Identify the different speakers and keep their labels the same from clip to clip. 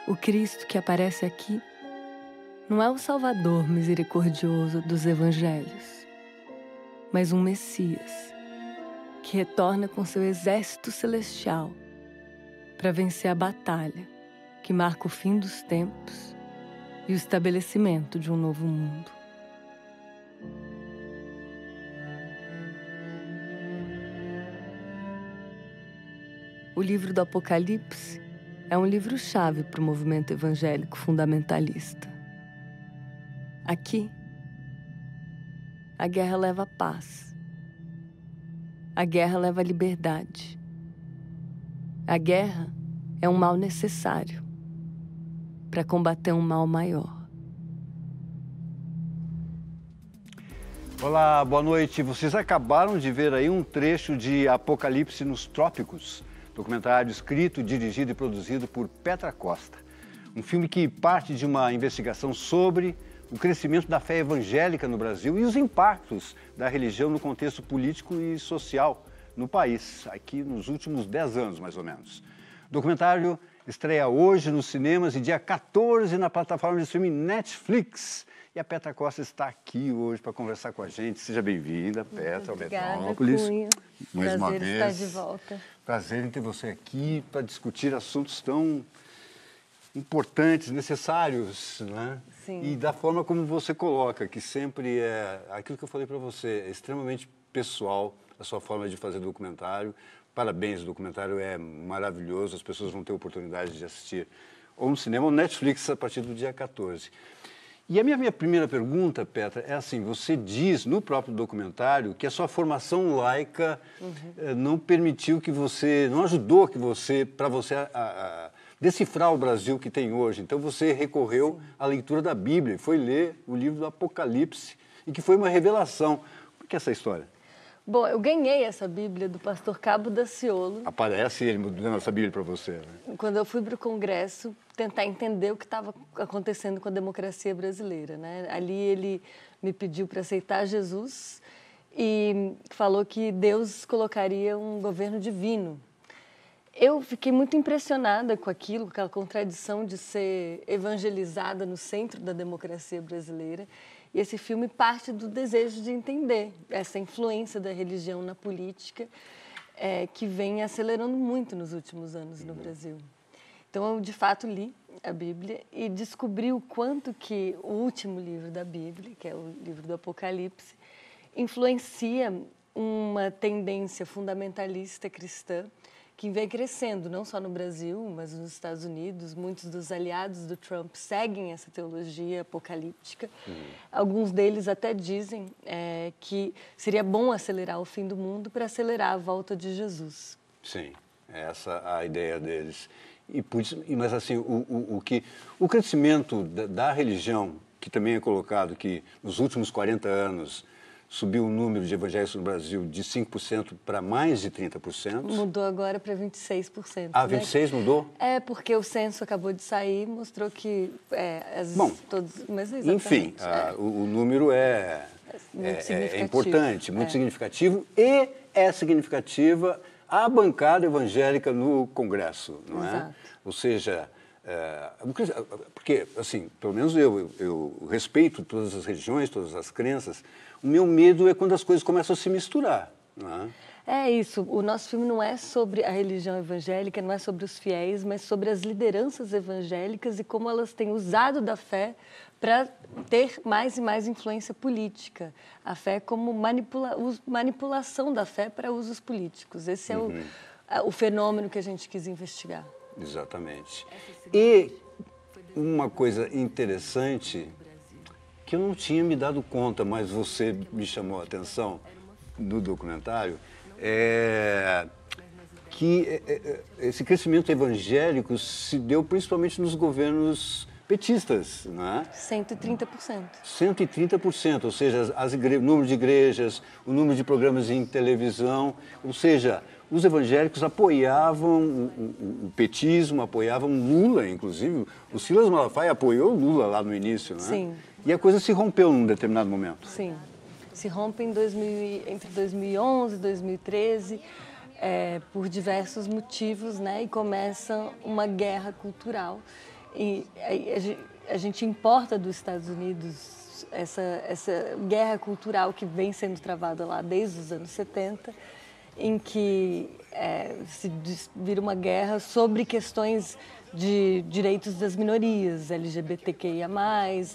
Speaker 1: O Cristo que aparece aqui não é o Salvador misericordioso dos Evangelhos, mas um Messias que retorna com seu exército celestial para vencer a batalha que marca o fim dos tempos e o estabelecimento de um novo mundo. O livro do Apocalipse é um livro-chave para o movimento evangélico fundamentalista. Aqui, a guerra leva a paz. A guerra leva a liberdade. A guerra é um mal necessário para combater um mal maior.
Speaker 2: Olá, boa noite. Vocês acabaram de ver aí um trecho de Apocalipse nos Trópicos, documentário escrito, dirigido e produzido por Petra Costa. Um filme que parte de uma investigação sobre o crescimento da fé evangélica no Brasil e os impactos da religião no contexto político e social no país, aqui nos últimos 10 anos, mais ou menos. O documentário estreia hoje nos cinemas e dia 14 na plataforma de streaming Netflix. E a Petra Costa está aqui hoje para conversar com a gente. Seja bem-vinda, Petra, ao Metrópolis.
Speaker 1: Cunha.
Speaker 2: Mais uma vez.
Speaker 1: Prazer estar de volta.
Speaker 2: Prazer em ter você aqui para discutir assuntos tão importantes, necessários, né?
Speaker 1: Sim.
Speaker 2: E da forma como você coloca, que sempre é aquilo que eu falei para você, é extremamente pessoal a sua forma de fazer documentário. Parabéns, o documentário é maravilhoso, as pessoas vão ter oportunidade de assistir ou no cinema ou no Netflix a partir do dia 14. E a minha primeira pergunta, Petra, é assim, você diz no próprio documentário que a sua formação laica não permitiu que você, não ajudou que você, para você a decifrar o Brasil que tem hoje. Então você recorreu à leitura da Bíblia, foi ler o livro do Apocalipse, e que foi uma revelação. Por que essa história?
Speaker 1: Bom, eu ganhei essa Bíblia do pastor Cabo Daciolo.
Speaker 2: Aparece ele dando essa Bíblia para você, né?
Speaker 1: Quando eu fui para o Congresso tentar entender o que estava acontecendo com a democracia brasileira, né? Ali ele me pediu para aceitar Jesus e falou que Deus colocaria um governo divino. Eu fiquei muito impressionada com aquilo, com aquela contradição de ser evangelizada no centro da democracia brasileira. E esse filme parte do desejo de entender essa influência da religião na política que vem acelerando muito nos últimos anos no Brasil. Então, eu, de fato, li a Bíblia e descobri o quanto que o último livro da Bíblia, que é o livro do Apocalipse, influencia uma tendência fundamentalista cristã que vem crescendo, não só no Brasil, mas nos Estados Unidos. Muitos dos aliados do Trump seguem essa teologia apocalíptica. Alguns deles até dizem que seria bom acelerar o fim do mundo para acelerar a volta de Jesus.
Speaker 2: Sim, essa é a ideia deles. Mas assim, o crescimento da religião, que também é colocado que nos últimos 40 anos subiu o número de evangélicos no Brasil de 5% para mais de 30%. Mudou agora para 26%. Ah, 26% né? Mudou?
Speaker 1: É, porque o censo acabou de sair, mostrou que...
Speaker 2: mas enfim, o número é importante, muito significativo, e é significativa a bancada evangélica no Congresso, não é?
Speaker 1: Exato.
Speaker 2: Ou seja... porque, assim, pelo menos eu respeito todas as religiões, todas as crenças. O meu medo é quando as coisas começam a se misturar, não é?
Speaker 1: É isso. O nosso filme não é sobre a religião evangélica, não é sobre os fiéis, mas sobre as lideranças evangélicas e como elas têm usado da fé para ter mais e mais influência política. A fé como manipulação da fé para usos políticos. Esse é o fenômeno que a gente quis investigar.
Speaker 2: Exatamente. E uma coisa interessante que eu não tinha me dado conta, mas você me chamou a atenção no documentário, é que esse crescimento evangélico se deu principalmente nos governos petistas, não é?
Speaker 1: 130%.
Speaker 2: 130%, ou seja, o número de igrejas, o número de programas em televisão, ou seja, os evangélicos apoiavam o petismo, apoiavam Lula, inclusive. O Silas Malafaia apoiou Lula lá no início, né?
Speaker 1: Sim.
Speaker 2: E a coisa se rompeu num determinado momento.
Speaker 1: Sim. Se rompe entre 2011 e 2013 por diversos motivos, né? E começa uma guerra cultural E a gente importa dos Estados Unidos essa guerra cultural que vem sendo travada lá desde os anos 70, em que se vira uma guerra sobre questões de direitos das minorias, LGBTQIA+,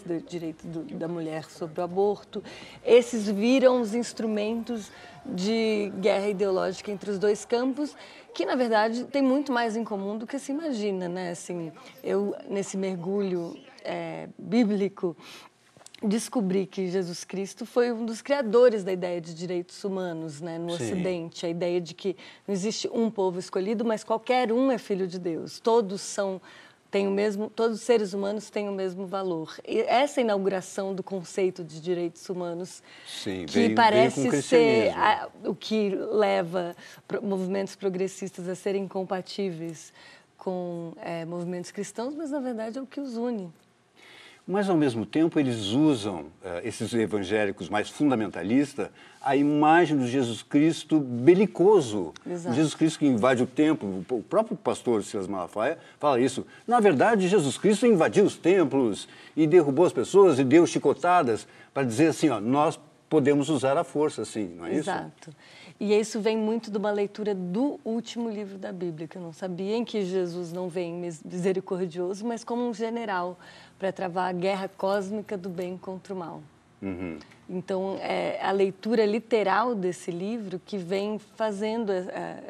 Speaker 1: do direito da mulher sobre o aborto. Esses viram os instrumentos de guerra ideológica entre os dois campos, que, na verdade, tem muito mais em comum do que se imagina, né? Assim, eu, nesse mergulho bíblico, descobri que Jesus Cristo foi um dos criadores da ideia de direitos humanos, né, no Ocidente. A ideia de que não existe um povo escolhido, mas qualquer um é filho de Deus. Todos os seres humanos têm o mesmo valor. E essa inauguração do conceito de direitos humanos, que parece ser o que leva movimentos progressistas a serem incompatíveis com movimentos cristãos, mas, na verdade, é o que os une.
Speaker 2: Mas, ao mesmo tempo, eles usam, esses evangélicos mais fundamentalistas, a imagem do Jesus Cristo belicoso.
Speaker 1: Exato.
Speaker 2: O Jesus Cristo que invade o templo. O próprio pastor Silas Malafaia fala isso. Na verdade, Jesus Cristo invadiu os templos e derrubou as pessoas e deu chicotadas para dizer assim, ó, nós podemos usar a força, assim, não é isso?
Speaker 1: Exato. E isso vem muito de uma leitura do último livro da Bíblia, que eu não sabia, em que Jesus não vem misericordioso, mas como um general para travar a guerra cósmica do bem contra o mal.
Speaker 2: Uhum.
Speaker 1: Então, é a leitura literal desse livro que vem fazendo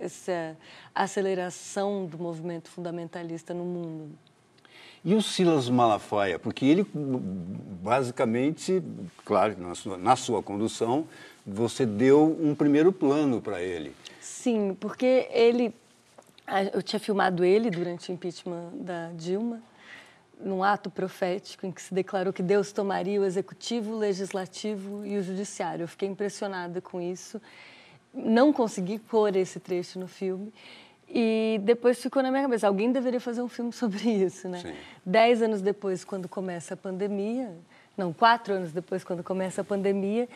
Speaker 1: essa aceleração do movimento fundamentalista no mundo.
Speaker 2: E o Silas Malafaia? Porque ele, basicamente, claro, na sua condução, você deu um primeiro plano para ele.
Speaker 1: Sim, porque eu tinha filmado ele durante o impeachment da Dilma, num ato profético em que se declarou que Deus tomaria o executivo, o legislativo e o judiciário. Eu fiquei impressionada com isso. Não consegui pôr esse trecho no filme. E depois ficou na minha cabeça, alguém deveria fazer um filme sobre isso, né?
Speaker 2: Sim.
Speaker 1: 10 anos depois, quando começa a pandemia, 4 anos depois, quando começa a pandemia,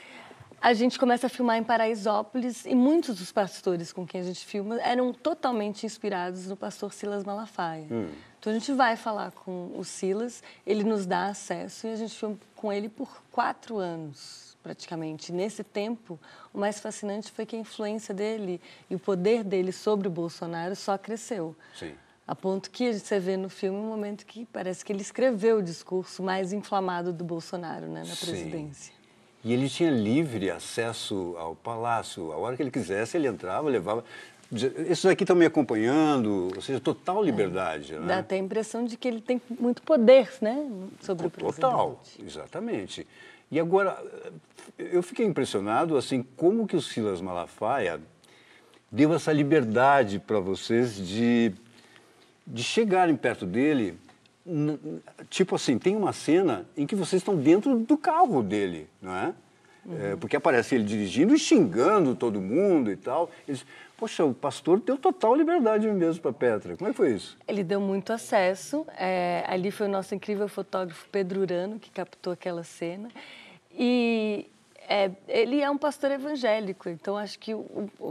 Speaker 1: a gente começa a filmar em Paraisópolis e muitos dos pastores com quem a gente filma eram totalmente inspirados no pastor Silas Malafaia. Então a gente vai falar com o Silas, ele nos dá acesso e a gente filma com ele por 4 anos, praticamente. Nesse tempo, o mais fascinante foi que a influência dele e o poder dele sobre o Bolsonaro só cresceu.
Speaker 2: Sim.
Speaker 1: A ponto que você vê no filme um momento que parece que ele escreveu o discurso mais inflamado do Bolsonaro, né, na presidência.
Speaker 2: E ele tinha livre acesso ao palácio. A hora que ele quisesse, ele entrava, levava... Esses aqui estão me acompanhando, ou seja, total liberdade. Né?
Speaker 1: Dá até a impressão de que ele tem muito poder, né, sobre o presidente.
Speaker 2: Total, exatamente. E agora, eu fiquei impressionado, assim, como que o Silas Malafaia deu essa liberdade para vocês de chegarem perto dele. Tipo assim, tem uma cena em que vocês estão dentro do carro dele, não é? Porque aparece ele dirigindo e xingando todo mundo e tal. Eles, poxa, o pastor deu total liberdade mesmo para Petra. Como é que foi isso?
Speaker 1: Ele deu muito acesso. Ali foi o nosso incrível fotógrafo Pedro Urano que captou aquela cena. E ele é um pastor evangélico, então acho que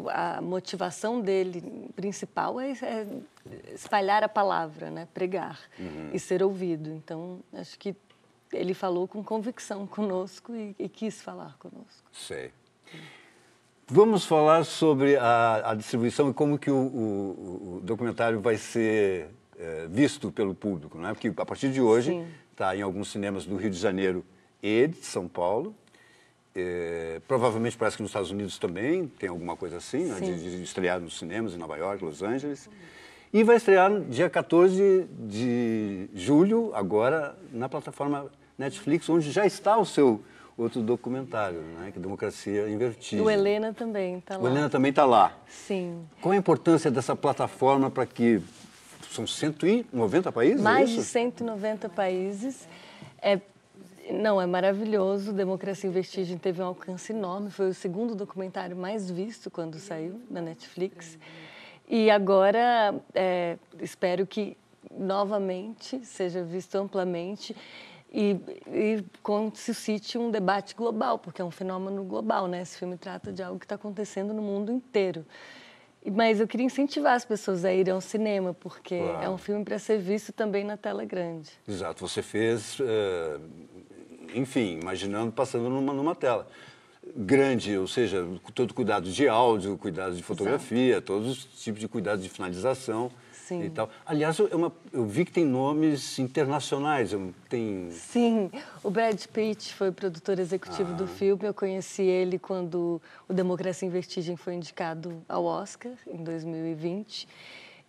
Speaker 1: a motivação dele principal é espalhar a palavra, né? Pregar e ser ouvido. Então, acho que ele falou com convicção conosco e quis falar conosco.
Speaker 2: Sei. Vamos falar sobre a distribuição e como que o documentário vai ser visto pelo público, não é? Porque a partir de hoje está em alguns cinemas do Rio de Janeiro e de São Paulo. Provavelmente parece que nos Estados Unidos também tem alguma coisa assim, né? de estrear nos cinemas em Nova York, Los Angeles. E vai estrear no dia 14 de julho, agora, na plataforma Netflix, onde já está o seu outro documentário, né? Que é Democracia em Vertigem.
Speaker 1: O Helena também está lá.
Speaker 2: O Helena também está lá.
Speaker 1: Sim.
Speaker 2: Qual a importância dessa plataforma para que... São 190 países?
Speaker 1: Mais
Speaker 2: é isso?
Speaker 1: de 190 países. É maravilhoso. Democracia em Vertigem teve um alcance enorme. Foi o segundo documentário mais visto quando saiu na Netflix. E agora espero que novamente seja visto amplamente e suscite um debate global, porque é um fenômeno global, né? Esse filme trata de algo que está acontecendo no mundo inteiro. Mas eu queria incentivar as pessoas a irem ao cinema, porque
Speaker 2: Claro.
Speaker 1: é um filme para ser visto também na tela grande.
Speaker 2: Exato, você fez, enfim, imaginando, passando numa tela grande, ou seja, todo cuidado de áudio, cuidado de fotografia, todos os tipos de cuidado de finalização.
Speaker 1: Sim.
Speaker 2: E tal. Aliás, eu vi que tem nomes internacionais. Tem...
Speaker 1: Sim, o Brad Pitt foi o produtor executivo do filme. Eu conheci ele quando o Democracia em Vertigem foi indicado ao Oscar, em 2020.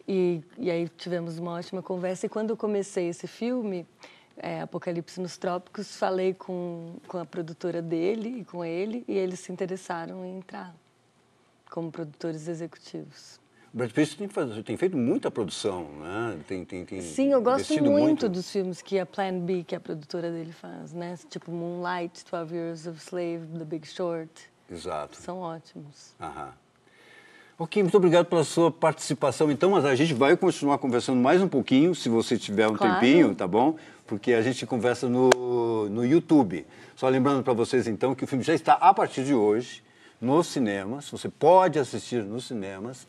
Speaker 1: E aí tivemos uma ótima conversa. E quando eu comecei esse filme, Apocalipse nos Trópicos, falei com a produtora dele e com ele, e eles se interessaram em entrar como produtores executivos.
Speaker 2: O Brad Pitt tem feito muita produção, né?
Speaker 1: Sim, eu gosto
Speaker 2: investido
Speaker 1: muito dos filmes que a Plan B, que a produtora dele, faz, né? Tipo Moonlight, 12 Years of Slave, The Big Short.
Speaker 2: Exato.
Speaker 1: São ótimos.
Speaker 2: Aham. Ok, muito obrigado pela sua participação. Então, mas a gente vai continuar conversando mais um pouquinho, se você tiver um tempinho, tá bom? Porque a gente conversa no YouTube. Só lembrando para vocês, então, que o filme já está, a partir de hoje, nos cinemas. Você pode assistir nos cinemas.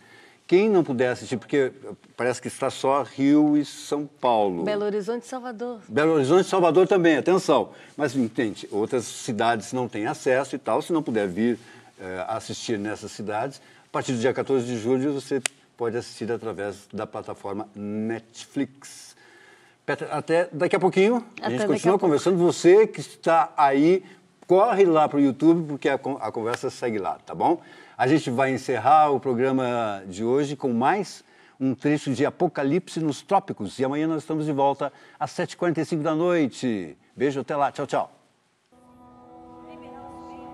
Speaker 2: Quem não puder assistir, porque parece que está só Rio e São Paulo.
Speaker 1: Belo Horizonte e Salvador.
Speaker 2: Belo Horizonte e Salvador também, atenção. Mas, entende, outras cidades não têm acesso e tal. Se não puder vir assistir nessas cidades, a partir do dia 14 de julho você pode assistir através da plataforma Netflix. Petra, até daqui a pouquinho. A gente continua conversando. Você que está aí, corre lá para o YouTube, porque a conversa segue lá, tá bom? A gente vai encerrar o programa de hoje com mais um trecho de Apocalipse nos Trópicos. E amanhã nós estamos de volta às 7h45 da noite. Beijo, até lá. Tchau, tchau.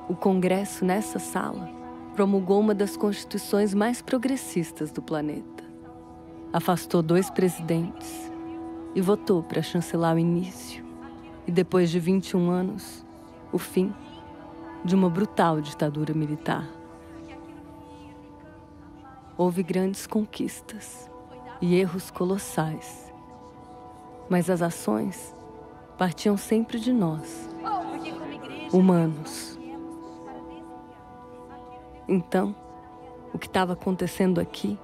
Speaker 1: O Congresso, nessa sala, promulgou uma das constituições mais progressistas do planeta. Afastou 2 presidentes e votou para chancelar o início, e depois de 21 anos, o fim de uma brutal ditadura militar. Houve grandes conquistas e erros colossais, mas as ações partiam sempre de nós, humanos. Então, o que estava acontecendo aqui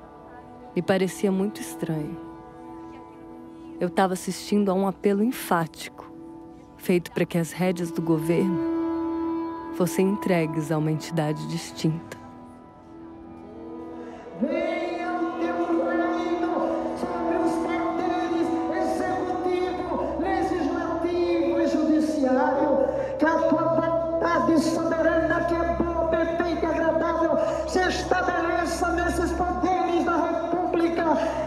Speaker 1: me parecia muito estranho. Eu estava assistindo a um apelo enfático, feito para que as rédeas do governo fossem entregues a uma entidade distinta.
Speaker 3: Venha o teu reino sobre os poderes executivo, legislativo e judiciário, que a tua vontade soberana, que é boa, perfeita e agradável, se estabeleça nesses poderes da República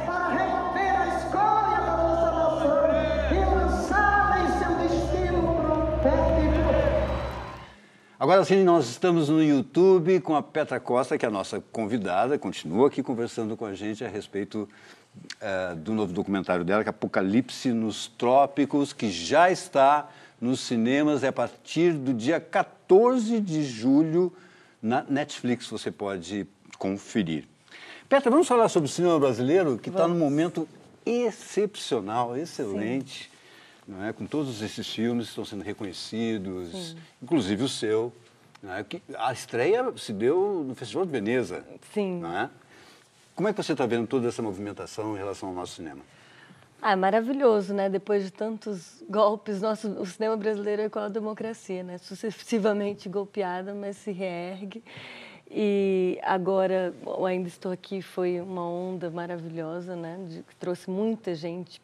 Speaker 3: para remover a escória da nossa nação e lançá-la em seu destino profético.
Speaker 2: Agora sim, nós estamos no YouTube com a Petra Costa, que é a nossa convidada, continua aqui conversando com a gente a respeito do novo documentário dela, que é Apocalipse nos Trópicos, que já está nos cinemas, a partir do dia 14 de julho na Netflix, você pode conferir. Petra, vamos falar sobre o cinema brasileiro, que está num momento excepcional, excelente. Sim. Não é? Com todos esses filmes que estão sendo reconhecidos, sim, inclusive o seu. Não é? A estreia se deu no Festival de Veneza.
Speaker 1: Sim.
Speaker 2: Não é? Como é que você está vendo toda essa movimentação em relação ao nosso cinema?
Speaker 1: Ah, maravilhoso, né? Depois de tantos golpes, o cinema brasileiro é igual a democracia, né? Sucessivamente golpeada, mas se reergue. E agora, o Ainda Estou Aqui foi uma onda maravilhosa, né? Que trouxe muita gente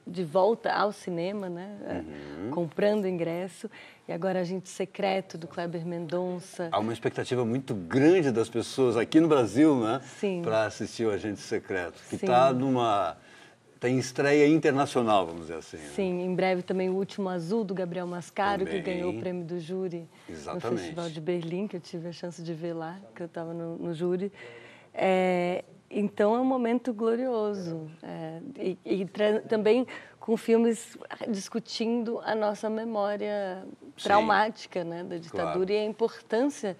Speaker 1: de volta ao cinema, né? Comprando ingresso. E agora Agente Secreto, do Kleber Mendonça.
Speaker 2: Há uma expectativa muito grande das pessoas aqui no Brasil, né?
Speaker 1: Sim.
Speaker 2: Para assistir o Agente Secreto, que está em estreia internacional, vamos dizer assim.
Speaker 1: Sim,
Speaker 2: né?
Speaker 1: em breve também O Último Azul, do Gabriel Mascaro,
Speaker 2: também,
Speaker 1: que ganhou o prêmio do júri.
Speaker 2: Exatamente.
Speaker 1: No Festival de Berlim, que eu tive a chance de ver lá, que eu estava no júri. Então é um momento glorioso. Também com filmes discutindo a nossa memória traumática, né, da ditadura, claro, e a importância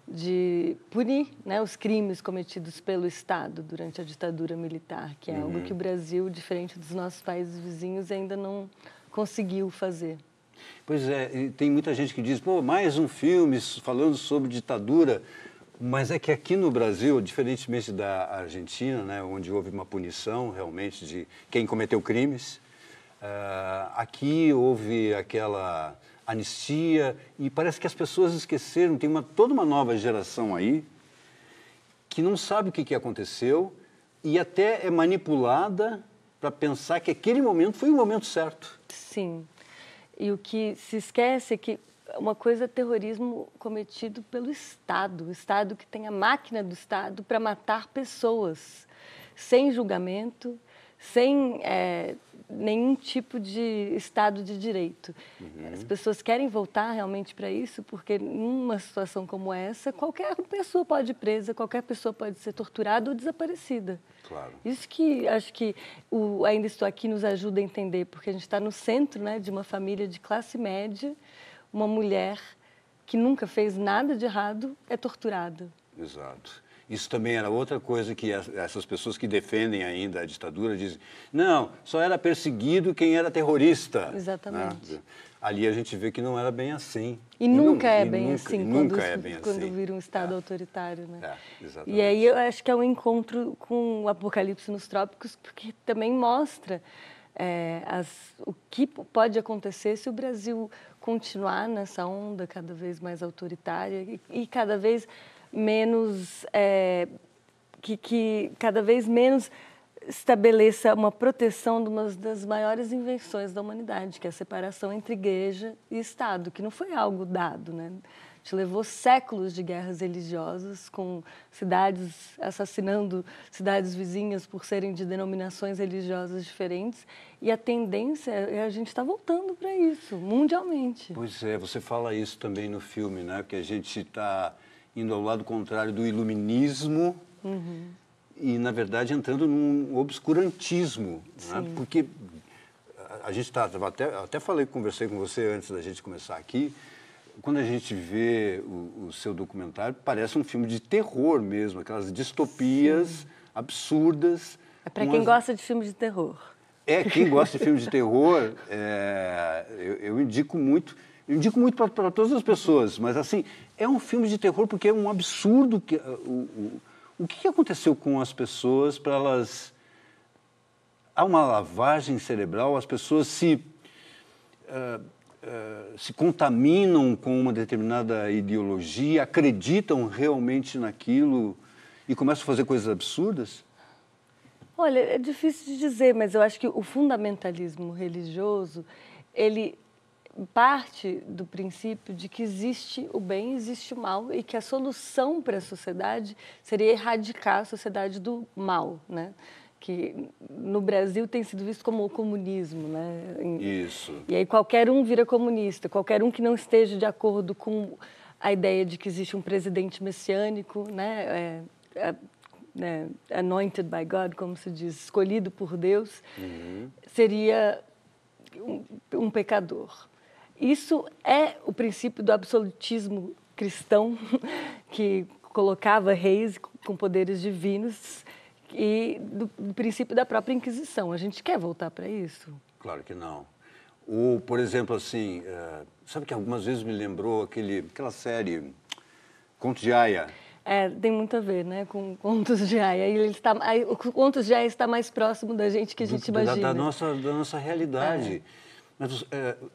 Speaker 1: de punir, né, os crimes cometidos pelo Estado durante a ditadura militar, que é algo que o Brasil, diferente dos nossos países vizinhos, ainda não conseguiu fazer.
Speaker 2: Pois é, e tem muita gente que diz, pô, mais um filme falando sobre ditadura. Mas é que aqui no Brasil, diferentemente da Argentina, né, onde houve uma punição realmente de quem cometeu crimes, aqui houve aquela anistia e parece que as pessoas esqueceram, tem toda uma nova geração aí que não sabe o que aconteceu e até é manipulada para pensar que aquele momento foi o momento certo.
Speaker 1: Sim. E o que se esquece é que uma coisa é terrorismo cometido pelo Estado, o Estado que tem a máquina do Estado para matar pessoas, sem julgamento, sem nenhum tipo de Estado de direito. As pessoas querem voltar realmente para isso, porque numa situação como essa, qualquer pessoa pode ir presa, qualquer pessoa pode ser torturada ou desaparecida.
Speaker 2: Claro.
Speaker 1: Isso que acho que o Ainda Estou Aqui nos ajuda a entender, porque a gente está no centro, né, de uma família de classe média, uma mulher que nunca fez nada de errado é torturada.
Speaker 2: Exato. Isso também era outra coisa que essas pessoas que defendem ainda a ditadura dizem, não, só era perseguido quem era terrorista.
Speaker 1: Exatamente.
Speaker 2: Né? Ali a gente vê que não era bem assim.
Speaker 1: E nunca é bem assim,
Speaker 2: quando
Speaker 1: vira um Estado autoritário. Né?
Speaker 2: Exatamente.
Speaker 1: E aí eu acho que é um encontro com o Apocalipse nos Trópicos, porque também mostra o que pode acontecer se o Brasil continuar nessa onda cada vez mais autoritária e cada vez menos que cada vez menos estabeleça uma proteção de uma das maiores invenções da humanidade, que é a separação entre igreja e Estado, que não foi algo dado, né? A gente levou séculos de guerras religiosas, com cidades assassinando cidades vizinhas por serem de denominações religiosas diferentes, e a tendência é a gente estar voltando para isso, mundialmente.
Speaker 2: Pois é, você fala isso também no filme, né? Que a gente está indo ao lado contrário do iluminismo e, na verdade, entrando num obscurantismo. Né? Porque a gente até conversei com você antes da gente começar aqui, quando a gente vê o seu documentário, parece um filme de terror mesmo, aquelas distopias absurdas.
Speaker 1: É para quem gosta de filmes de terror.
Speaker 2: Quem gosta de filmes de terror, eu indico muito. Eu indico muito para todas as pessoas, mas assim, é um filme de terror porque é um absurdo. O que aconteceu com as pessoas para elas... Há uma lavagem cerebral, as pessoas se contaminam com uma determinada ideologia, acreditam realmente naquilo e começam a fazer coisas absurdas?
Speaker 1: Olha, é difícil de dizer, mas eu acho que o fundamentalismo religioso, ele parte do princípio de que existe o bem, existe o mal e que a solução para a sociedade seria erradicar a sociedade do mal, né? Que no Brasil tem sido visto como o comunismo, né?
Speaker 2: Isso.
Speaker 1: E aí qualquer um vira comunista, qualquer um que não esteja de acordo com a ideia de que existe um presidente messiânico, né? Anointed by God, como se diz, escolhido por Deus, seria um pecador. Isso é o princípio do absolutismo cristão, que colocava reis com poderes divinos, e do princípio da própria Inquisição. A gente quer voltar para isso?
Speaker 2: Claro que não. Ou, por exemplo, assim, sabe que algumas vezes me lembrou aquela série Contos de Aia?
Speaker 1: Tem muito a ver, né, com Contos de Aia. O Contos de Aia está mais próximo da gente que a gente imagina.
Speaker 2: Da nossa realidade. Mas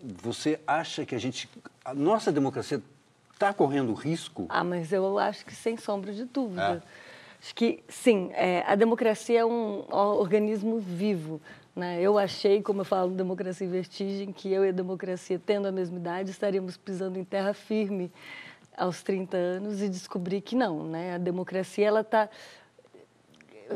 Speaker 2: você acha que a nossa democracia está correndo risco?
Speaker 1: Mas eu acho que sem sombra de dúvida. Acho que, sim, a democracia é um organismo vivo. Né? Eu achei, como eu falo, Democracia em Vertigem, que eu e a democracia, tendo a mesma idade, estaríamos pisando em terra firme aos 30 anos e descobri que não. Né? A democracia ela está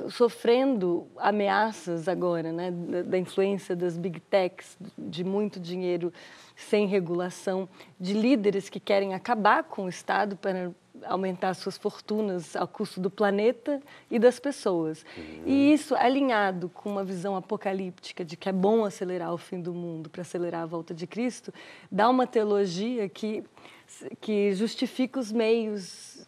Speaker 1: sofrendo ameaças agora, né, da influência das big techs, de muito dinheiro sem regulação, de líderes que querem acabar com o Estado para aumentar suas fortunas ao custo do planeta e das pessoas. E isso, alinhado com uma visão apocalíptica de que é bom acelerar o fim do mundo para acelerar a volta de Cristo, dá uma teologia que justifica os meios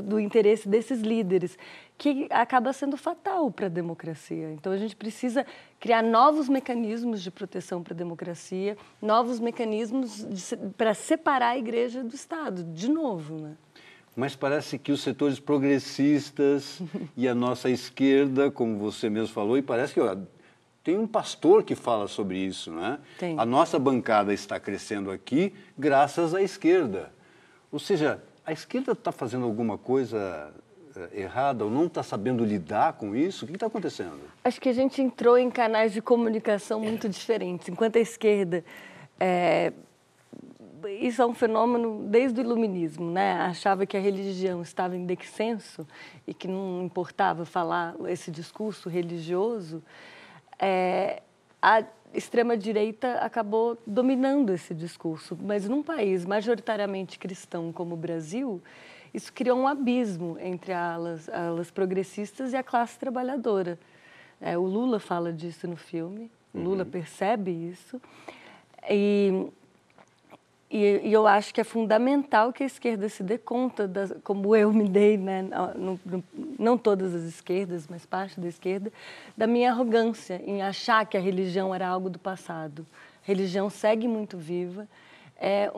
Speaker 1: do interesse desses líderes, que acaba sendo fatal para a democracia. Então, a gente precisa criar novos mecanismos de proteção para a democracia, novos mecanismos para separar a igreja do Estado, de novo, né?
Speaker 2: Mas parece que os setores progressistas e a nossa esquerda, como você mesmo falou, e parece que tem um pastor que fala sobre isso, né?
Speaker 1: Tem.
Speaker 2: A nossa bancada está crescendo aqui graças à esquerda. Ou seja, a esquerda está fazendo alguma coisa errada ou não está sabendo lidar com isso? O que está acontecendo?
Speaker 1: Acho que a gente entrou em canais de comunicação muito diferentes. Enquanto a esquerda... Isso é um fenômeno desde o iluminismo, né? Achava que a religião estava em descenso e que não importava falar esse discurso religioso. A extrema-direita acabou dominando esse discurso, mas num país majoritariamente cristão como o Brasil, isso criou um abismo entre alas progressistas e a classe trabalhadora. O Lula fala disso no filme, o Lula percebe isso, e eu acho que é fundamental que a esquerda se dê conta, como eu me dei, né? Não todas as esquerdas, mas parte da esquerda, da minha arrogância em achar que a religião era algo do passado. A religião segue muito viva, é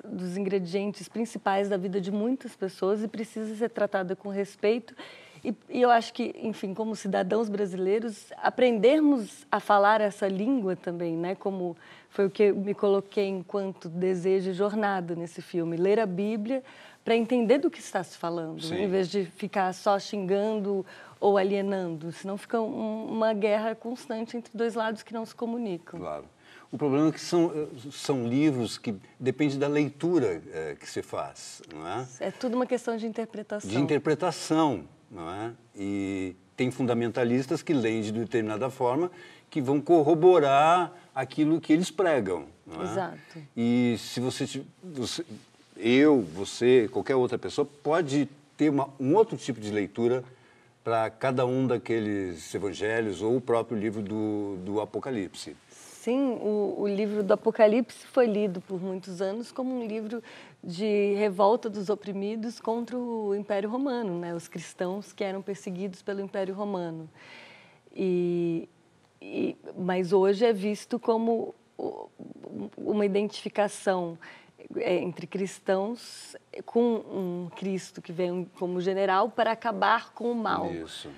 Speaker 1: dos ingredientes principais da vida de muitas pessoas e precisa ser tratada com respeito. E eu acho que, enfim, como cidadãos brasileiros, aprendermos a falar essa língua também, né? Como foi o que eu me coloquei enquanto desejo e jornada nesse filme. Ler a Bíblia para entender do que está se falando,
Speaker 2: Sim.
Speaker 1: em vez de ficar só xingando ou alienando. Senão fica uma guerra constante entre dois lados que não se comunicam.
Speaker 2: Claro. O problema é que são livros que dependem da leitura que se faz, não é?
Speaker 1: É tudo uma questão de interpretação.
Speaker 2: De interpretação, não é? E tem fundamentalistas que leem de determinada forma que vão corroborar aquilo que eles pregam, não é?
Speaker 1: Exato.
Speaker 2: E se você, qualquer outra pessoa pode ter um outro tipo de leitura para cada um daqueles evangelhos ou o próprio livro do Apocalipse.
Speaker 1: Sim, o livro do Apocalipse foi lido por muitos anos como um livro de revolta dos oprimidos contra o Império Romano, né? Os cristãos que eram perseguidos pelo Império Romano. Mas hoje é visto como uma identificação entre cristãos com um Cristo que vem como general para acabar com o mal.
Speaker 2: Isso.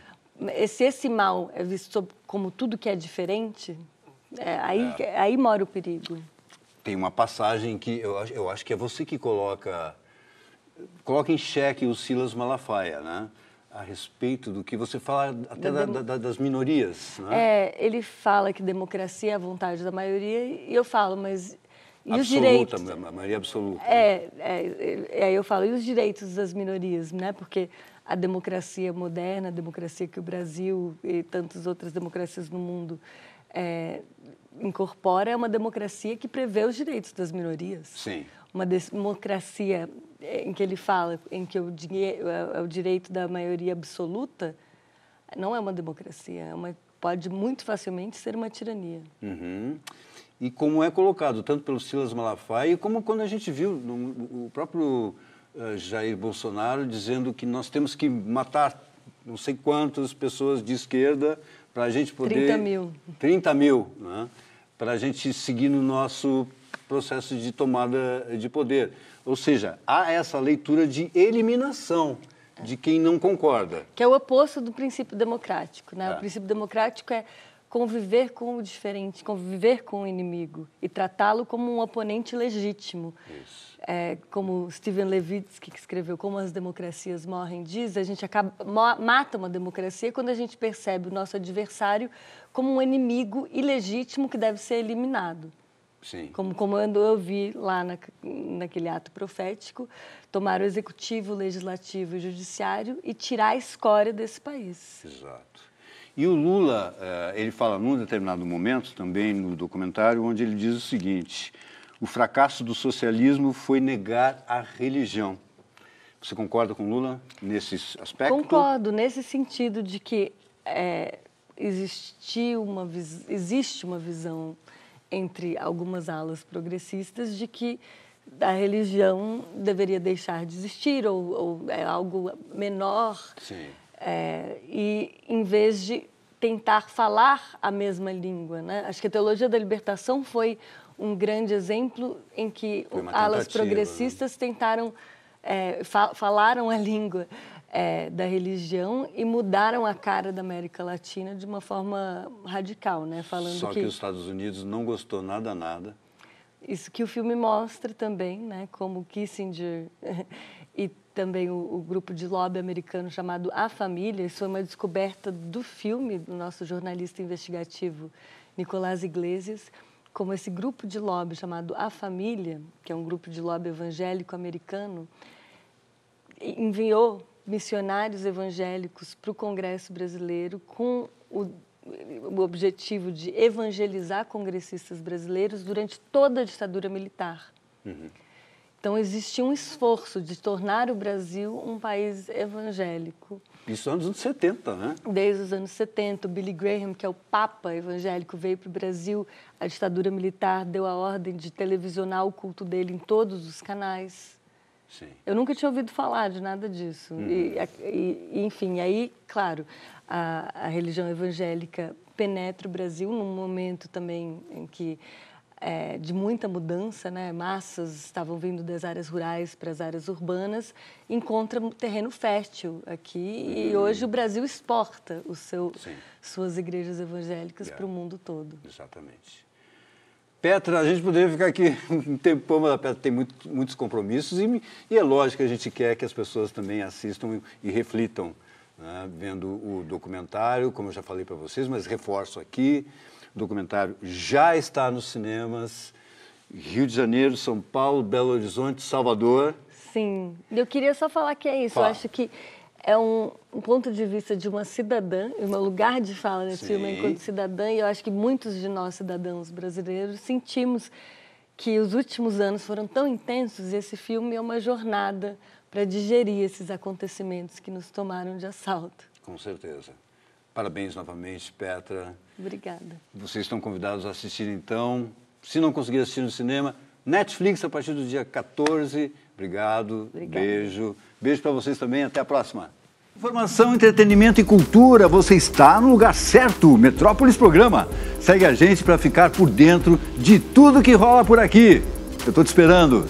Speaker 1: Se esse mal é visto como tudo que é diferente... Aí mora o perigo.
Speaker 2: Tem uma passagem que eu acho que é você que coloca em xeque o Silas Malafaia, né? A respeito do que você fala até das minorias, né?
Speaker 1: Ele fala que democracia é a vontade da maioria e eu falo, mas e os
Speaker 2: absoluta,
Speaker 1: direitos?
Speaker 2: a maioria absoluta.
Speaker 1: Aí eu falo, e os direitos das minorias, né? Porque a democracia moderna, a democracia que o Brasil e tantas outras democracias no mundo incorpora é uma democracia que prevê os direitos das minorias.
Speaker 2: Sim.
Speaker 1: Uma democracia em que ele fala em que o direito da maioria absoluta não é uma democracia, pode muito facilmente ser uma tirania.
Speaker 2: Uhum. E como é colocado, tanto pelo Silas Malafaia, como quando a gente viu o próprio Jair Bolsonaro dizendo que nós temos que matar não sei quantas pessoas de esquerda para a gente poder...
Speaker 1: 30 mil.
Speaker 2: 30 mil, né? Para a gente seguir no nosso processo de tomada de poder. Ou seja, há essa leitura de eliminação de quem não concorda.
Speaker 1: Que é o oposto do princípio democrático, né?
Speaker 2: É.
Speaker 1: O princípio democrático é conviver com o diferente, conviver com o inimigo e tratá-lo como um oponente legítimo.
Speaker 2: Isso.
Speaker 1: Como Steven Levitsky, que escreveu Como as Democracias Morrem, diz, a gente mata uma democracia quando a gente percebe o nosso adversário como um inimigo ilegítimo que deve ser eliminado.
Speaker 2: Sim.
Speaker 1: Como eu vi lá naquele ato profético, tomar o executivo, o legislativo e o judiciário e tirar a escória desse país.
Speaker 2: Exato. E o Lula, ele fala num determinado momento, também no documentário, onde ele diz o seguinte: o fracasso do socialismo foi negar a religião. Você concorda com o Lula nesse aspecto?
Speaker 1: Concordo, nesse sentido de que existe uma visão entre algumas alas progressistas de que a religião deveria deixar de existir ou é algo menor.
Speaker 2: Sim.
Speaker 1: E em vez de tentar falar a mesma língua, né? Acho que a teologia da libertação foi um grande exemplo em que alas progressistas, né, tentaram, falaram a língua da religião e mudaram a cara da América Latina de uma forma radical, né? Falando
Speaker 2: Só que os Estados Unidos não gostou nada.
Speaker 1: Isso que o filme mostra também, né? Como Kissinger e também o grupo de lobby americano chamado A Família. Isso foi uma descoberta do filme, do nosso jornalista investigativo Nicolás Iglesias, como esse grupo de lobby chamado A Família, que é um grupo de lobby evangélico americano, enviou missionários evangélicos para o Congresso brasileiro com o objetivo de evangelizar congressistas brasileiros durante toda a ditadura militar. Então, existia um esforço de tornar o Brasil um país evangélico.
Speaker 2: Isso nos anos 70, né?
Speaker 1: Desde os anos 70, o Billy Graham, que é o Papa evangélico, veio para o Brasil, a ditadura militar deu a ordem de televisionar o culto dele em todos os canais.
Speaker 2: Sim.
Speaker 1: Eu nunca tinha ouvido falar de nada disso. Enfim, aí, claro, a religião evangélica penetra o Brasil num momento também em que de muita mudança, né? Massas estavam vindo das áreas rurais para as áreas urbanas, encontra terreno fértil aqui e hoje o Brasil exporta suas igrejas evangélicas para o mundo todo.
Speaker 2: Exatamente. Petra, a gente poderia ficar aqui um tempão, mas a Petra tem muitos compromissos e é lógico que a gente quer que as pessoas também assistam e reflitam, né, vendo o documentário, como eu já falei para vocês, mas reforço aqui, o documentário já está nos cinemas, Rio de Janeiro, São Paulo, Belo Horizonte, Salvador.
Speaker 1: Sim, eu queria só falar que é isso, eu acho que é um ponto de vista de uma cidadã, um lugar de fala nesse filme enquanto cidadã, e eu acho que muitos de nós, cidadãos brasileiros, sentimos que os últimos anos foram tão intensos e esse filme é uma jornada para digerir esses acontecimentos que nos tomaram de assalto.
Speaker 2: Com certeza. Parabéns novamente, Petra.
Speaker 1: Obrigada.
Speaker 2: Vocês estão convidados a assistir, então. Se não conseguir assistir no cinema, Netflix a partir do dia 14. Obrigado. Beijo. Beijo para vocês também. Até a próxima. Informação, entretenimento e cultura. Você está no lugar certo. Metrópolis Programa. Segue a gente para ficar por dentro de tudo que rola por aqui. Eu estou te esperando.